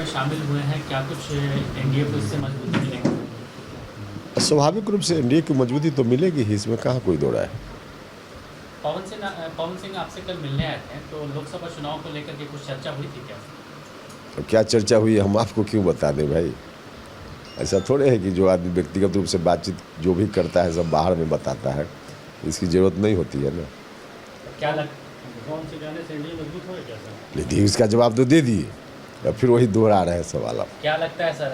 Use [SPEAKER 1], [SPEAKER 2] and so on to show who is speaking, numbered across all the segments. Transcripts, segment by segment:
[SPEAKER 1] में शामिल हुए हैं, क्या कुछ एनडीए को इससे मजबूती मिलेगी?
[SPEAKER 2] स्वाभाविक रूप से एनडीए की मजबूती तो मिलेगी ही, इसमें कहाँ कोई दो राय है।
[SPEAKER 1] पवन सिंह आपसे कल मिलने आए थे, तो लोकसभा चुनाव को लेकर के कुछ चर्चा हुई थी क्या?
[SPEAKER 2] तो क्या चर्चा हुई हम आपको क्यों बता दें भाई। ऐसा थोड़े है कि जो आदमी व्यक्तिगत रूप से बातचीत जो भी करता है सब बाहर में बताता है, इसकी ज़रूरत नहीं होती है ना।
[SPEAKER 1] क्या कौन से जाने से एनडीए मजबूत हो क्या सर?
[SPEAKER 2] लेकिन इसका जवाब तो दे दिए, या फिर वही दोहरा रहे हैं सवाल आप।
[SPEAKER 1] क्या लगता है सर,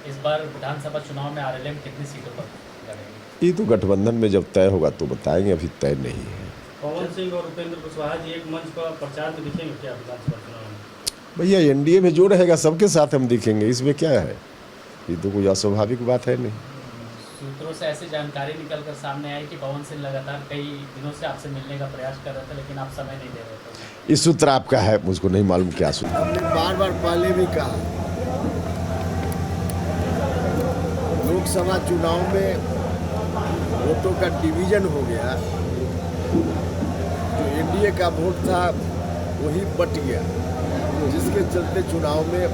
[SPEAKER 1] इस बार विधानसभा चुनाव में आरएलएम कितनी सीटों पर लड़ेगी?
[SPEAKER 2] ये तो गठबंधन में जब तय होगा तो बताएंगे, अभी तय नहीं है।
[SPEAKER 3] पवन सिंह और उपेंद्र कुशवाहा जी एक मंच पर प्रचार में दिखेंगे क्या विधानसभा चुनाव में?
[SPEAKER 2] भैया एनडीए में जो रहेगा सबके साथ हम दिखेंगे, इसमें क्या है, ये तो कोई अस्वाभाविक बात है नहीं।
[SPEAKER 1] सूत्रों से ऐसी जानकारी निकल कर सामने आई कि पवन सिंह लगातार कई दिनों से आपसे मिलने का प्रयास कर रहे थे, लेकिन आप समय नहीं दे रहे थे।
[SPEAKER 2] ये सूत्र आपका है, मुझको नहीं मालूम क्या सूत्र।
[SPEAKER 4] हमने बार बार पहले भी कहा, लोकसभा चुनाव में वोटों का डिवीजन हो गया, जो एनडीए का वोट था वही बट गया, जिसके चलते चुनाव में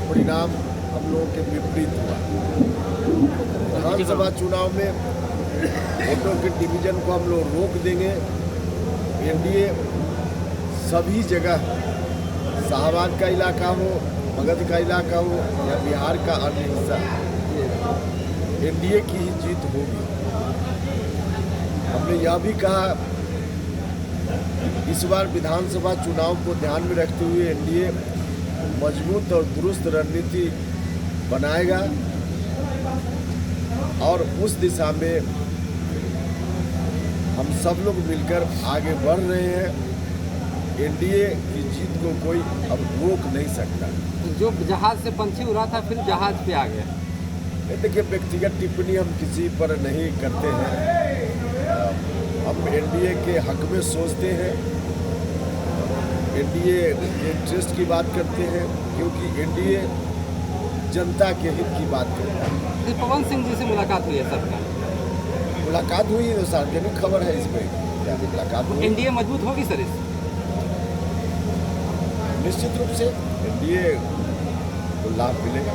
[SPEAKER 4] परिणाम हम लोगों के विपरीत हुआ। विधानसभा चुनाव में वोटों के डिवीजन को हम लोग रोक देंगे। एनडीए सभी जगह, शाहबाद का इलाका हो, मगध का इलाका हो या बिहार का अन्य हिस्सा, एनडीए की ही जीत होगी। हमने यह भी कहा, इस बार विधानसभा चुनाव को ध्यान में रखते हुए एनडीए मजबूत और दुरुस्त रणनीति बनाएगा और उस दिशा में हम सब लोग मिलकर आगे बढ़ रहे हैं। एनडीए की जीत को कोई अब रोक नहीं सकता।
[SPEAKER 5] जो जहाज से पंछी उड़ा था फिर जहाज पे आ गया।
[SPEAKER 4] देखिए, व्यक्तिगत टिप्पणी हम किसी पर नहीं करते हैं। हम एनडीए के हक में सोचते हैं, एनडीए के इंटरेस्ट की बात करते हैं, क्योंकि एनडीए जनता के हित की बात करता है।
[SPEAKER 5] पवन सिंह जी से मुलाकात हुई है सर?
[SPEAKER 4] मुलाकात हुई है तो सार्वजनिक खबर है, इसमें क्या मुलाकात हुई?
[SPEAKER 5] एनडीए मजबूत होगी सर इस?
[SPEAKER 4] निश्चित रूप से एनडीए को लाभ मिलेगा।